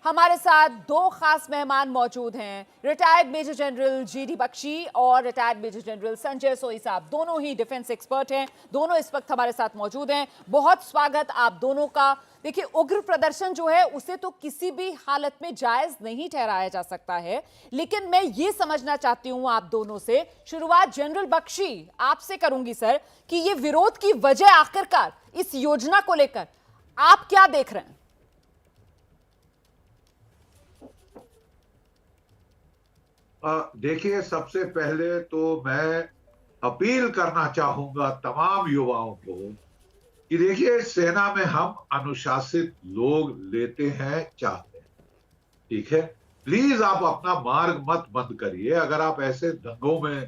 हमारे साथ दो खास मेहमान मौजूद हैं, retired major general GD Bakshi और रिटायर्ड मेजर जनरल संजय सोई साहब। दोनों ही डिफेंस एक्सपर्ट हैं, दोनों इस वक्त हमारे साथ मौजूद हैं। बहुत स्वागत आप दोनों का। देखिए, उग्र प्रदर्शन जो है उसे तो किसी भी हालत में जायज नहीं ठहराया जा सकता है, लेकिन मैं ये समझना चाहती हूं आप दोनों से। शुरुआत जनरल बख्शी आपसे करूंगी सर, कि ये विरोध की वजह आखिरकार इस योजना को लेकर आप क्या देख रहे हैं? देखिए, सबसे पहले तो मैं अपील करना चाहूंगा तमाम युवाओं को कि देखिए, सेना में हम अनुशासित लोग लेते हैं, चाहते हैं, ठीक है। प्लीज आप अपना मार्ग मत बंद करिए। अगर आप ऐसे दंगों में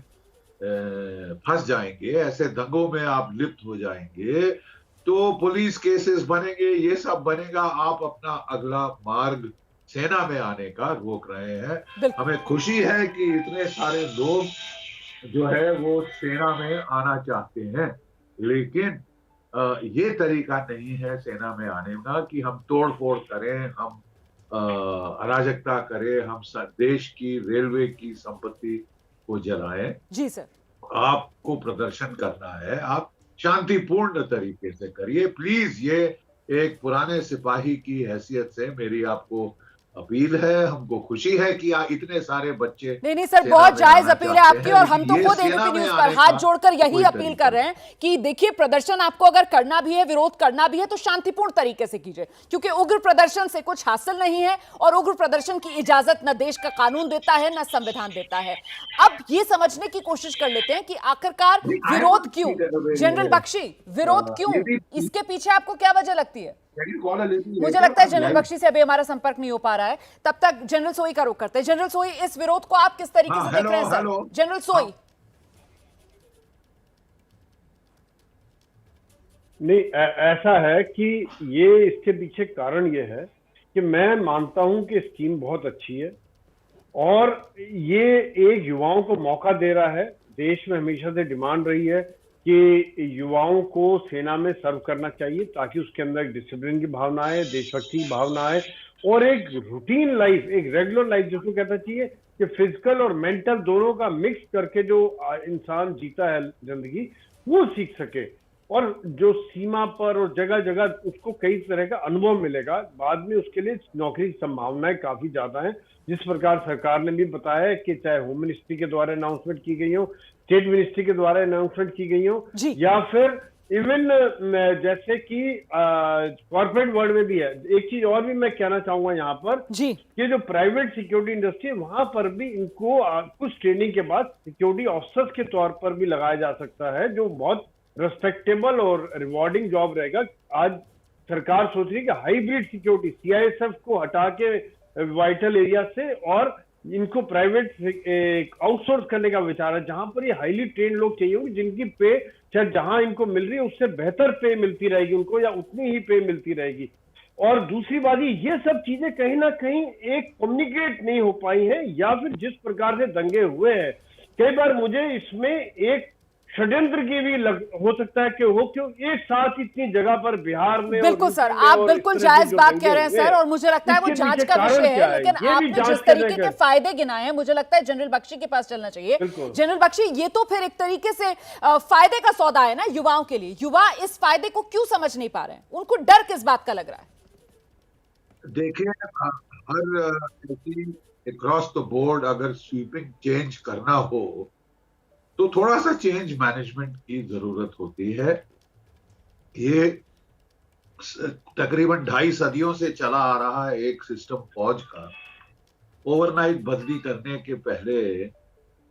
फंस जाएंगे, ऐसे दंगों में आप लिप्त हो जाएंगे, तो पुलिस केसेस बनेंगे, ये सब बनेगा। आप अपना अगला मार्ग सेना में आने का रोक रहे हैं। बिल्कुल। हमें खुशी है कि इतने सारे लोग जो है वो सेना में आना चाहते हैं, लेकिन ये तरीका नहीं है सेना में आने का कि हम तोड़ फोड़ करें, हम अराजकता करें, हम देश की रेलवे की संपत्ति को जलाएं। जी सर। आपको प्रदर्शन करना है, आप शांतिपूर्ण तरीके से करिए प्लीज। ये एक पुराने सिपाही की हैसियत से मेरी आपको अपील है। हमको खुशी है कि इतने सारे बच्चे नहीं सर, सेना बहुत में जायज आना अपील है चाहते आपकी, हैं, और हम लेकिन तो ये खुद सेना एबीपी में न्यूज पर आने हाथ का जोड़कर यही कोई अपील तरीका कर रहे हैं कि देखिए, प्रदर्शन आपको अगर करना भी है, विरोध करना भी है, तो शांतिपूर्ण तरीके से कीजिए, क्योंकि उग्र प्रदर्शन से कुछ हासिल नहीं है और उग्र प्रदर्शन की इजाजत न देश का कानून देता है न संविधान देता है। अब ये समझने की कोशिश कर लेते हैं कि आखिरकार नहीं। आई विरोध वांट क्यों? जनरल to बख्शी, विरोध क्यों? लेडी, इसके पीछे आपको क्या वजह लगती है? Can you call a lady मुझे लेटर? लगता है I am general live. Bakshi से अभी हमारा संपर्क नहीं हो पा रहा है, तब तक जनरल सोई का रुख करते हैं। जनरल सोई, इस विरोध को आप किस तरीके हाँ, से देख हेलो रहे हैं सर? हेलो। जनरल हाँ, सोई। नहीं, ऐसा है कि ये इसके पीछे कारण ये है कि मैं मानता हूं कि स्कीम बहुत अच्छी है और ये एक युवाओं को मौका दे रहा है। देश में हमेशा से डिमांड रही है कि युवाओं को सेना में सर्व करना चाहिए ताकि उसके अंदर एक डिसिप्लिन की भावना आए, देशभक्ति की भावना आए और एक रूटीन लाइफ, एक रेगुलर लाइफ जिसको कहना चाहिए कि फिजिकल और मेंटल दोनों का मिक्स करके जो इंसान जीता है जिंदगी, वो सीख सके और जो सीमा पर और जगह जगह उसको कई तरह का अनुभव मिलेगा। बाद में उसके लिए नौकरी की संभावनाएं काफी ज्यादा हैं। जिस प्रकार सरकार ने भी बताया है कि चाहे होम मिनिस्ट्री के द्वारा अनाउंसमेंट की गई हो, स्टेट मिनिस्ट्री के द्वारा अनाउंसमेंट की गई हो, या फिर इवन जैसे कि कॉर्पोरेट वर्ल्ड में भी है। एक चीज और भी मैं कहना चाहूंगा यहाँ पर जी, कि जो प्राइवेट सिक्योरिटी इंडस्ट्री है वहां पर भी इनको कुछ ट्रेनिंग के बाद सिक्योरिटी ऑफिसर्स के तौर पर भी लगाया जा सकता है, जो बहुत रेस्पेक्टेबल और रिवॉर्डिंग जॉब रहेगा। आज सरकार सोच रही है कि हाइब्रिड सिक्योरिटी, सीआईएसएफ को हटा के वाइटल एरिया से और इनको प्राइवेट आउटसोर्स करने का विचार है, जहां पर ये हाईली ट्रेन लोग चाहिए होंगे, जिनकी पे चाहे जहां इनको मिल रही है उससे बेहतर पे मिलती रहेगी उनको, या उतनी ही पे मिलती रहेगी। और दूसरी बात, ये सब चीजें कहीं ना कहीं एक कम्युनिकेट नहीं हो पाई है, या फिर जिस प्रकार से दंगे हुए हैं, कई बार मुझे इसमें एक षड्यंत्र की भी हो सकता है कि हो, क्यों एक साथ इतनी जगह पर बिहार में बिल्कुल और सर, यूपी में आप और इस बिल्कुल तरह जायज जो बात दंगे कह रहे हैं हुए, सर, और मुझे लगता है वो इसके जांच पीछे का कारण विषय क्या है, है, लेकिन ये भी आपने जांच जिस करने तरीके का। के फायदे गिनाए हैं, मुझे लगता है जनरल बख्शी के पास चलना चाहिए। बिल्कुल। जनरल बख्शी, ये तो फिर एक तरीके से फायदे का सौदा है ना युवाओं के लिए। युवा इस फायदे को क्यों समझ नहीं पा रहे हैं? उनको डर किस बात का लग रहा है? देखिए, हर अक्रॉस द बोर्ड अगर स्वीपिंग चेंज करना हो तो थोड़ा सा चेंज मैनेजमेंट की जरूरत होती है। ये तकरीबन 2.5 सदियों से चला आ रहा है एक सिस्टम फौज का। ओवरनाइट बदली करने के पहले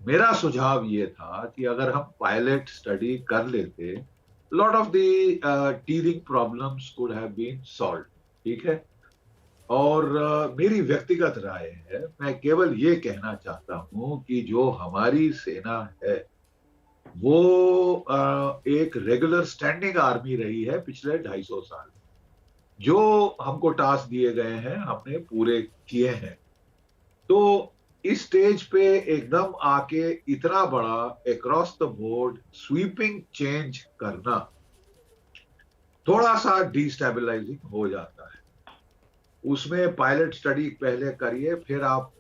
मेरा सुझाव ये था कि अगर हम पायलट स्टडी कर लेते, lot of the teething problems could have been solved, ठीक है। और मेरी व्यक्तिगत राय है, मैं केवल ये कहना चाहता हूं कि जो हमारी सेना है वो एक रेगुलर स्टैंडिंग आर्मी रही है पिछले 250 साल। जो हमको टास्क दिए गए हैं हमने पूरे किए हैं। तो इस स्टेज पे एकदम आके इतना बड़ा across the board sweeping change करना थोड़ा सा डिस्टेबलाइजिंग हो जाता है। उसमें पायलट स्टडी पहले करिए, फिर आप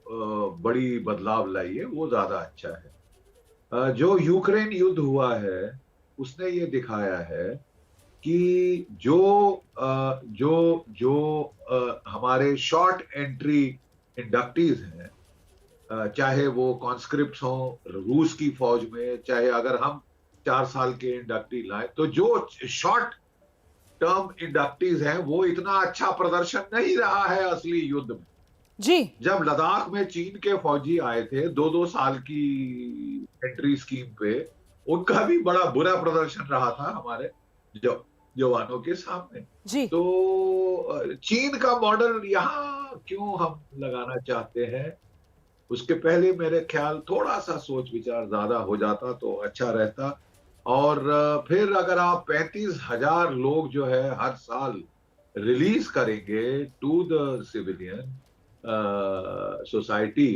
बड़ी बदलाव लाइए, वो ज्यादा अच्छा है। जो यूक्रेन युद्ध हुआ है उसने ये दिखाया है कि जो हमारे शॉर्ट एंट्री इंडक्टीज हैं, चाहे वो कॉन्स्क्रिप्ट्स हों रूस की फौज में, चाहे अगर हम 4 साल के इंडक्टी लाएं, तो जो शॉर्ट टर्म इंडक्टीज हैं वो इतना अच्छा प्रदर्शन नहीं रहा है असली युद्ध में। जी जब लद्दाख में चीन के फौजी आए थे 2-2 साल की एंट्री स्कीम पे, उनका भी बड़ा बुरा प्रदर्शन रहा था हमारे जवानों के सामने। जी तो चीन का मॉडल यहाँ क्यों हम लगाना चाहते हैं, उसके पहले मेरे ख्याल थोड़ा सा सोच विचार ज्यादा हो जाता तो अच्छा रहता। और फिर अगर आप 35,000 लोग जो है हर साल रिलीज करेंगे टू द सिविलियन सोसाइटी,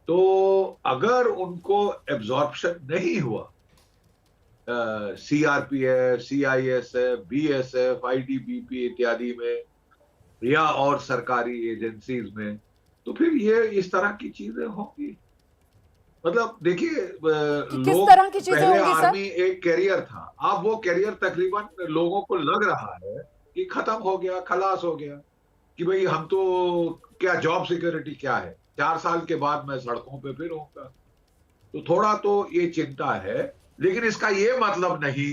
तो अगर उनको एब्जॉर्प्शन नहीं हुआ सीआरपीएफ, सीआईएसएफ, बीएसएफ, आईटीबीपी इत्यादि में या और सरकारी एजेंसीज में, तो फिर ये इस तरह की चीजें होंगी। मतलब देखिए, किस लोग तरह की चीजें पहले होंगी सर? आर्मी एक कैरियर था, अब वो कैरियर तकरीबन लोगों को लग रहा है कि खत्म हो गया, खलास हो गया, कि भाई हम तो क्या जॉब सिक्योरिटी क्या है, 4 साल के बाद मैं सड़कों पे फिर होऊंगा। तो थोड़ा तो ये चिंता है, लेकिन इसका ये मतलब नहीं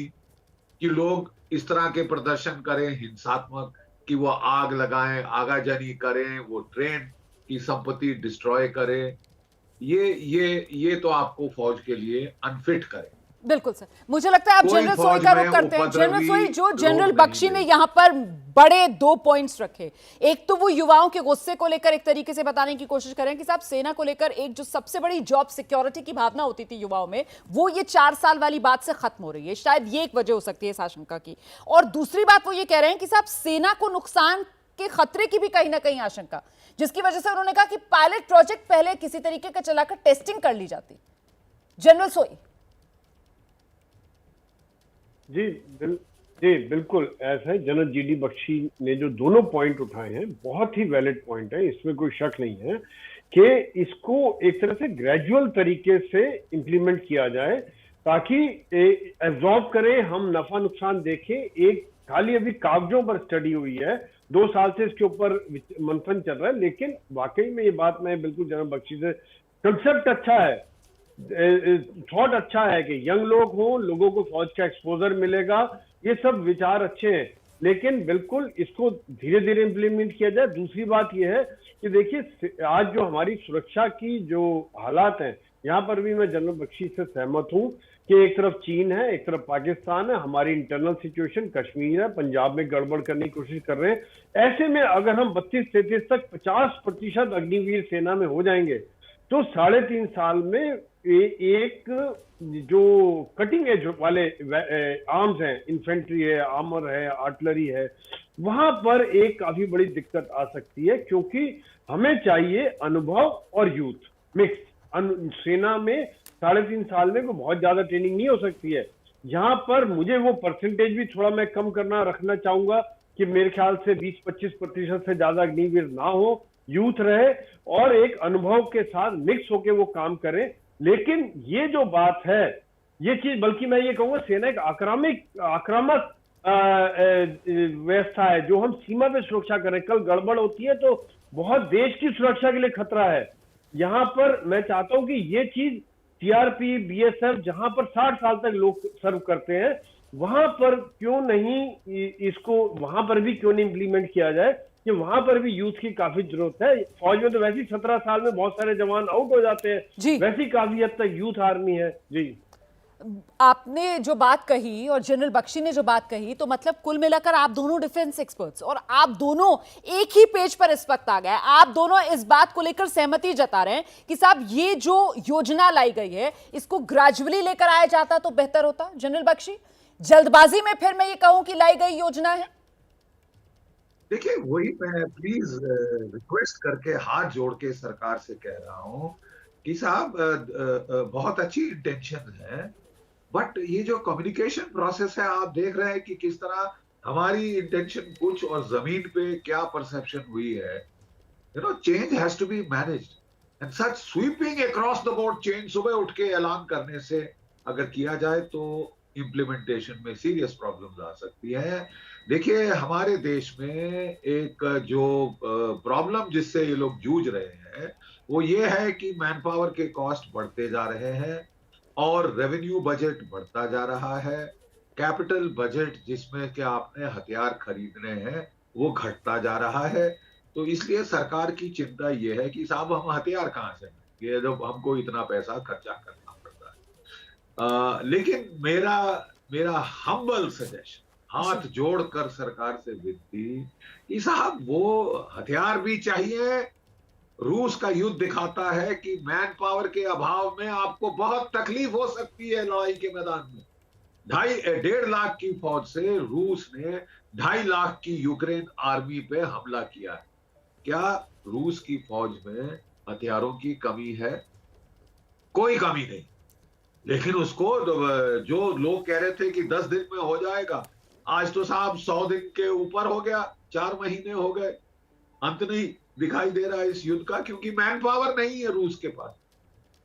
कि लोग इस तरह के प्रदर्शन करें हिंसात्मक, कि वो आग लगाएं, आगाजनी करें, वो ट्रेन की संपत्ति डिस्ट्रॉय करें। ये तो आपको फौज के लिए अनफिट करे। बिल्कुल सर, मुझे लगता है आप कोई जनरल सोई फौज का में रुख करते हैं। जनरल उपद्रवी सोई, जो लोग जनरल नहीं बख्शी ने मिलेंगे। यहाँ पर बड़े 2 पॉइंट्स रखे। एक तो वो युवाओं के गुस्से को लेकर एक तरीके से बताने की कोशिश करें कि साहब सेना को लेकर एक जो सबसे बड़ी जॉब सिक्योरिटी की भावना होती थी युवाओं में, वो ये 4 साल वाली बात से खत्म हो रही है। शायद ये एक वजह हो सकती है इस आशंका की। और दूसरी बात वो ये कह रहे हैं कि साहब सेना को नुकसान के खतरे की भी कहीं ना कहीं आशंका, जिसकी वजह से उन्होंने कहा कि पायलट प्रोजेक्ट पहले किसी तरीके का चलाकर टेस्टिंग कर ली जाती। जनरल सोई। जी बिल्कुल ऐसा है। जनरल जीडी बख्शी ने जो दोनों पॉइंट उठाए हैं बहुत ही वैलिड पॉइंट है, इसमें कोई शक नहीं है कि इसको एक तरह से ग्रेजुअल तरीके से इंप्लीमेंट किया जाए ताकि एब्जॉर्ब करें, हम नफा नुकसान देखें। एक खाली अभी कागजों पर स्टडी हुई है, 2 साल से इसके ऊपर मंथन चल रहा है, लेकिन वाकई में ये बात मैं बिल्कुल जनरल बख्शी से, कंसेप्ट अच्छा है, थॉट अच्छा है कि यंग लोग हों, लोगों को फौज का एक्सपोजर मिलेगा, ये सब विचार अच्छे हैं, लेकिन बिल्कुल इसको धीरे धीरे इंप्लीमेंट किया जाए। दूसरी बात यह है कि देखिए आज जो हमारी सुरक्षा की जो हालात हैं, यहाँ पर भी मैं जनरल बख्शी से सहमत हूँ कि एक तरफ चीन है, एक तरफ पाकिस्तान है, हमारी इंटरनल सिचुएशन कश्मीर है, पंजाब में गड़बड़ करने की कोशिश कर रहे हैं। ऐसे में अगर हम 32-33 तक 50% अग्निवीर सेना में हो जाएंगे तो 3.5 साल में एक जो कटिंग एज वाले आर्म्स हैं, इन्फेंट्री है, आर्मर है, आर्टिलरी है, वहां पर एक काफी बड़ी दिक्कत आ सकती है, क्योंकि हमें चाहिए अनुभव और यूथ मिक्स। सेना में 3.5 साल में कोई बहुत ज्यादा ट्रेनिंग नहीं हो सकती है। यहाँ पर मुझे वो परसेंटेज भी थोड़ा मैं कम करना रखना चाहूंगा कि मेरे ख्याल से 20-25% से ज्यादा अग्निवीर ना हो, यूथ रहे और एक अनुभव के साथ मिक्स होके वो काम करें। लेकिन ये जो बात है, ये चीज, बल्कि मैं ये कहूंगा सेना एक आक्रामक व्यवस्था है जो हम सीमा पे सुरक्षा करें। कल गड़बड़ होती है तो बहुत देश की सुरक्षा के लिए खतरा है। यहाँ पर मैं चाहता हूं कि ये चीज सीआरपी, बीएसएफ जहां पर 60 साल तक लोग सर्व करते हैं, वहां पर क्यों नहीं इसको, वहां पर भी क्यों नहीं इंप्लीमेंट किया जाए कि वहां पर भी यूथ की काफी जरूरत है। फौज में तो वैसे ही 17 साल में बहुत सारे जवान आउट हो जाते हैं, वैसी काफी हद तक यूथ आर्मी है। जी, आपने जो बात कही और जनरल बख्शी ने जो बात कही, तो मतलब कुल मिलाकर आप दोनों डिफेंस एक्सपर्ट्स और आप दोनों एक ही पेज पर इस वक्त आ गए। आप दोनों इस बात को लेकर सहमति जता रहे हैं कि साहब ये जो योजना लाई गई है इसको ग्रेजुअली लेकर आया जाता तो बेहतर होता। जनरल बख्शी, जल्दबाजी में फिर मैं ये कहूं कि लाई गई योजना है? देखिए, वही मैं प्लीज रिक्वेस्ट करके हाथ जोड़ के सरकार से कह रहा हूं कि साहब बहुत अच्छी इंटेंशन है, बट ये जो कम्युनिकेशन प्रोसेस है, आप देख रहे हैं कि किस तरह हमारी इंटेंशन कुछ और जमीन पे क्या परसेप्शन हुई है, change has to be managed and such sweeping across the board change सुबह उठ के ऐलान करने से अगर किया जाए तो इम्प्लीमेंटेशन में सीरियस प्रॉब्लम्स आ सकती है। देखिए, हमारे देश में एक जो प्रॉब्लम जिससे ये लोग जूझ रहे हैं वो ये है कि मैन पावर के कॉस्ट बढ़ते जा रहे हैं और रेवेन्यू बजट बढ़ता जा रहा है। कैपिटल बजट जिसमें कि आपने हथियार खरीदने हैं वो घटता जा रहा है। तो इसलिए सरकार की चिंता ये है कि साहब हम हथियार कहाँ से ये जब हमको इतना पैसा खर्चा करना पड़ता है। लेकिन मेरा हम्बल सजेशन, हाथ जोड़कर सरकार से विनती कि साहब वो हथियार भी चाहिए। रूस का युद्ध दिखाता है कि मैन पावर के अभाव में आपको बहुत तकलीफ हो सकती है लड़ाई के मैदान में। 1.5 लाख की फौज से रूस ने 2.5 लाख की यूक्रेन आर्मी पे हमला किया है। क्या रूस की फौज में हथियारों की कमी है? कोई कमी नहीं। लेकिन उसको जो लोग कह रहे थे कि 10 दिन में हो जाएगा, आज तो साहब 100 दिन के ऊपर हो गया, 4 महीने हो गए। अंत नहीं दिखाई दे रहा है इस युद्ध का, क्योंकि मैन पावर नहीं है रूस के पास।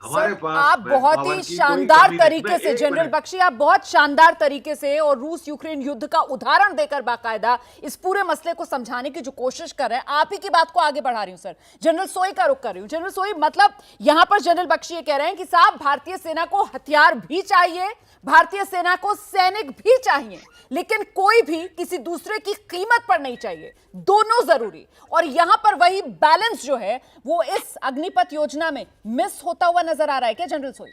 हमारे सर, पास आप बहुत ही शानदार तरीके से जनरल बख्शी, आप बहुत शानदार तरीके से और रूस यूक्रेन युद्ध का उदाहरण देकर बाकायदा इस पूरे मसले को समझाने की जो कोशिश कर रहे हैं, आप ही की बात को आगे बढ़ा रही हूं सर। जनरल सोई का रुख कर रही हूं। जनरल सोई, मतलब यहां पर जनरल बख्शी ये कह रहे हैं कि साहब भारतीय सेना को हथियार भी चाहिए, भारतीय सेना को सैनिक भी चाहिए, लेकिन कोई भी किसी दूसरे की कीमत पर नहीं चाहिए, दोनों जरूरी। और यहां पर वही बैलेंस जो है वो इस अग्निपथ योजना में मिस होता हुआ नजर आ रहा है क्या जनरल सोई?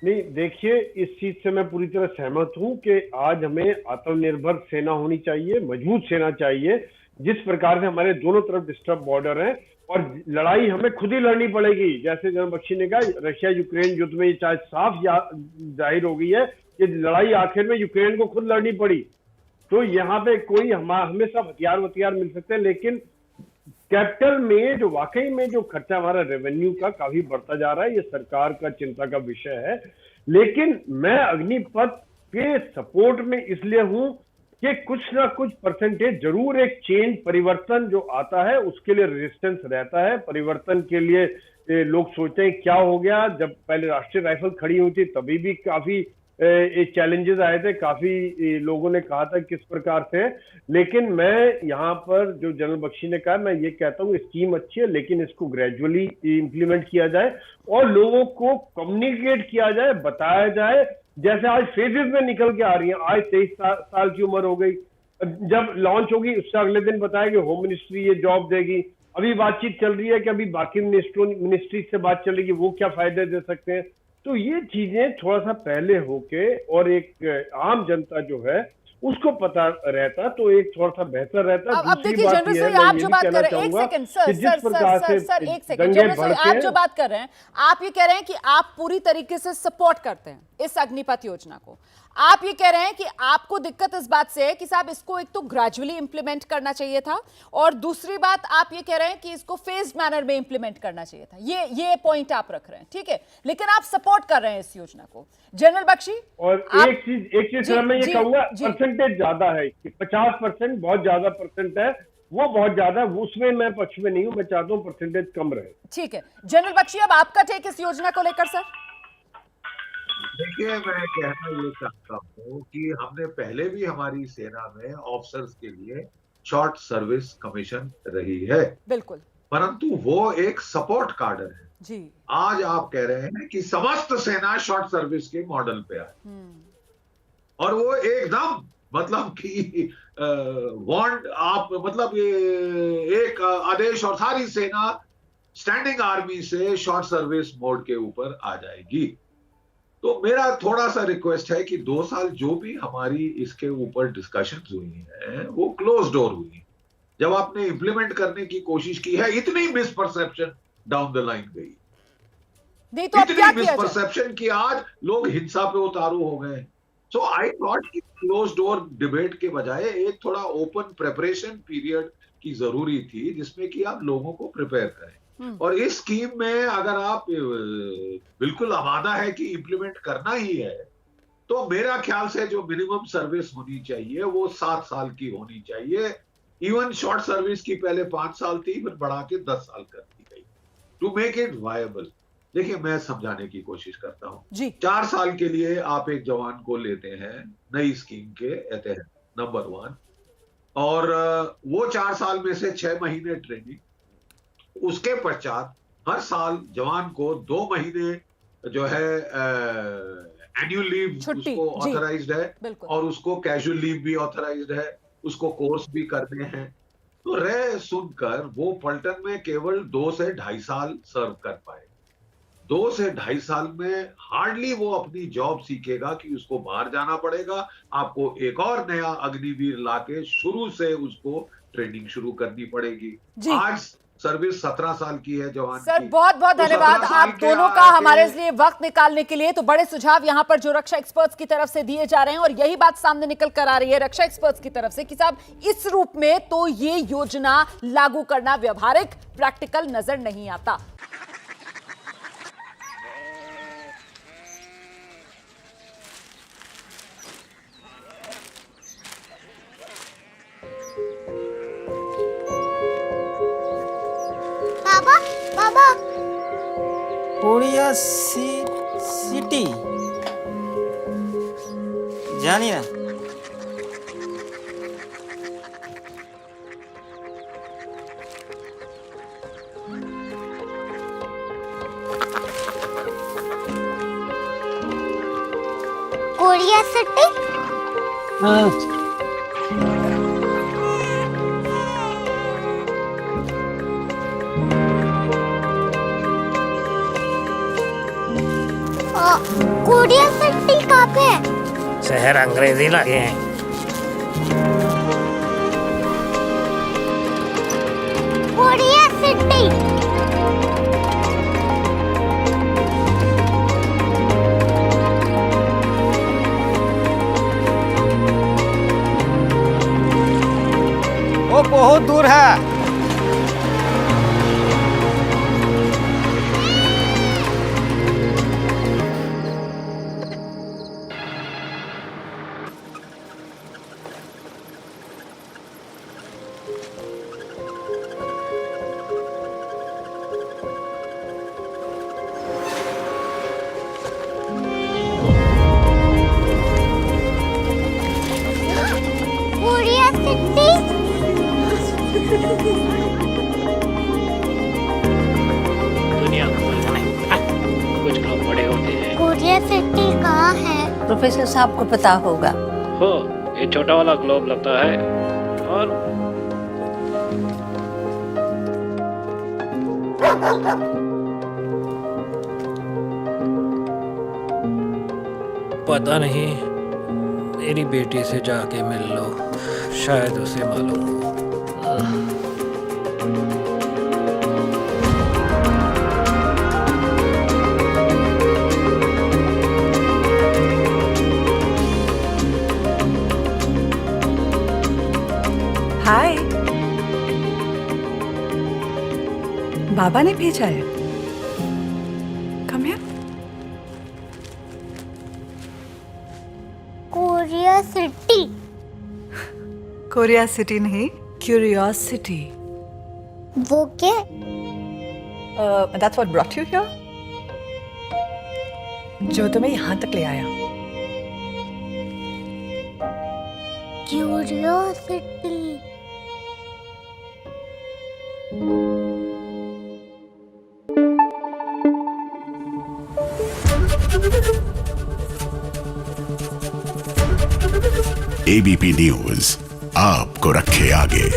नहीं, देखिए, इस चीज से मैं पूरी तरह सहमत हूं कि आज हमें आत्मनिर्भर सेना होनी चाहिए, मजबूत सेना चाहिए। जिस प्रकार से हमारे दोनों तरफ डिस्टर्ब बॉर्डर हैं और लड़ाई हमें खुद ही लड़नी पड़ेगी, जैसे जनरल बख्शी ने कहा, रशिया यूक्रेन युद्ध में ये चाहे साफ जाहिर हो गई है कि लड़ाई आखिर में यूक्रेन को खुद लड़नी पड़ी। तो यहाँ पे कोई हमें सब हथियार मिल सकते हैं, लेकिन कैपिटल में जो वाकई में जो खर्चा हमारा रेवेन्यू का काफी बढ़ता जा रहा है, ये सरकार का चिंता का विषय है। लेकिन मैं अग्निपथ के सपोर्ट में इसलिए हूं कि कुछ ना कुछ परसेंटेज जरूर एक चेंज, परिवर्तन जो आता है उसके लिए रेजिस्टेंस रहता है। परिवर्तन के लिए लोग सोचते हैं क्या हो गया। जब पहले राष्ट्रीय राइफल खड़ी हुई थी तभी भी काफी चैलेंजेस आए थे, काफी लोगों ने कहा था किस प्रकार से। लेकिन मैं यहाँ पर जो जनरल बख्शी ने कहा, मैं ये कहता हूँ स्कीम अच्छी है, लेकिन इसको ग्रेजुअली इंप्लीमेंट किया जाए और लोगों को कम्युनिकेट किया जाए, बताया जाए। जैसे आज फेजेस में निकल के आ रही है, आज 23 साल की उम्र हो गई, जब लॉन्च होगी उससे अगले दिन बताया कि होम मिनिस्ट्री ये जॉब देगी। अभी बातचीत चल रही है कि अभी बाकी मिनिस्ट्री से बात चलेगी, वो क्या फायदे दे सकते हैं। तो ये चीजें थोड़ा सा पहले होके और एक आम जनता जो है उसको पता रहता तो एक थोड़ा सा बेहतर रहता। अब देखिए जनरल सोई, आप जो बात कर रहे हैं, एक सेकंड सर, एक सेकंड जनरल सोई, आप जो बात कर रहे हैं, आप ये कह रहे हैं कि आप पूरी तरीके से सपोर्ट करते हैं इस अग्निपथ योजना को। आप ये कह रहे हैं कि आपको दिक्कत इस बात से है कि साहब इसको एक तो ग्रेजुअली इंप्लीमेंट करना चाहिए था, और दूसरी बात आप ये कह रहे हैं कि इसको फेज्ड मैनर में इंप्लीमेंट करना चाहिए था। ये पॉइंट आप रख रहे हैं, ठीक है, लेकिन आप सपोर्ट कर रहे हैं इस योजना को। जनरल बख्शी, और एक चीज मैं ये कहूंगा, परसेंटेज ज्यादा है, 50% बहुत ज्यादा परसेंट है, वो बहुत ज्यादा, उसमें मैं पक्ष में नहीं हूं, मैं चाहता हूं परसेंटेज कम रहे। ठीक है जनरल बख्शी, अब आपका टेक इस योजना को लेकर सर। देखिए, मैं कहना ये चाहता हूँ कि हमने पहले भी हमारी सेना में ऑफिसर्स के लिए शॉर्ट सर्विस कमीशन रही है, बिल्कुल, परंतु वो एक सपोर्ट कार्डर है जी। आज आप कह रहे हैं कि समस्त सेना शॉर्ट सर्विस के मॉडल पे आए, और वो एकदम मतलब कि वांट आप मतलब ये एक आदेश और सारी सेना स्टैंडिंग आर्मी से शॉर्ट सर्विस मोड के ऊपर आ जाएगी। तो मेरा थोड़ा सा रिक्वेस्ट है कि 2 साल जो भी हमारी इसके ऊपर डिस्कशंस हुई हैं वो क्लोज डोर हुई। जब आपने इंप्लीमेंट करने की कोशिश की है, इतनी मिसपरसेप्शन डाउन द लाइन गई, नहीं तो इतनी मिसपरसेप्शन की आज लोग हिंसा पे उतारू हो गए। सो आई थॉट कि क्लोज डोर डिबेट के बजाय एक थोड़ा ओपन प्रिपरेशन पीरियड की जरूरी थी, जिसमें कि आप लोगों को प्रिपेयर करें। और इस स्कीम में अगर आप बिल्कुल आमादा है कि इंप्लीमेंट करना ही है, तो मेरा ख्याल से जो मिनिमम सर्विस होनी चाहिए वो 7 साल की होनी चाहिए। इवन शॉर्ट सर्विस की पहले 5 साल थी, फिर बढ़ा के 10 साल कर दी गई टू मेक इट वायबल। देखिए, मैं समझाने की कोशिश करता हूँ। 4 साल के लिए आप एक जवान को लेते हैं नई स्कीम के तहत, नंबर 1, और वो 4 साल में से 6 महीने ट्रेनिंग, उसके पश्चात हर साल जवान को 2 महीने जो है एनुअल लीव उसको ऑथराइज्ड है, और उसको कैजुअल लीव भी ऑथराइज्ड है, उसको कोर्स भी करने हैं। तो रह सुनकर वो पलटन में केवल 2 से 2.5 साल सर्व कर पाए। 2 से 2.5 साल में हार्डली वो अपनी जॉब सीखेगा कि उसको बाहर जाना पड़ेगा। आपको एक और नया अग्निवीर लाके शुरू से उसको ट्रेनिंग शुरू करनी पड़ेगी। आज सर्विस 17 साल की है जवान सर की। बहुत बहुत धन्यवाद आप दोनों का हमारे लिए वक्त निकालने के लिए। तो बड़े सुझाव यहाँ पर जो रक्षा एक्सपर्ट्स की तरफ से दिए जा रहे हैं, और यही बात सामने निकल कर आ रही है रक्षा एक्सपर्ट्स की तरफ से कि साहब इस रूप में तो ये योजना लागू करना व्यवहारिक, प्रैक्टिकल नजर नहीं आता। बाबा कोरिया सिटी जानी ना। Korea city? हाँ। कोरिया सिटी कहाँ पे है? शहर अंग्रेजी लगे हैं। Korea city. वो बहुत दूर है। दुनिया कुछ लोग बड़े होते हैं। कोरिया सिटी कहाँ है? प्रोफेसर साहब को पता होगा। हो, ये छोटा वाला ग्लोब लगता है, और पता नहीं, मेरी बेटी से जाके मिल लो, शायद उसे मालूम हो। हाय, बाबा ने भेजा है। Come here. Korea city. Korea city नहीं, क्यूरियोसिटी। वो क्या? That's what brought you here? जो तुम्हें यहाँ तक ले आया। क्यूरियोसिटी। एबीपी न्यूज आपको रखे आगे।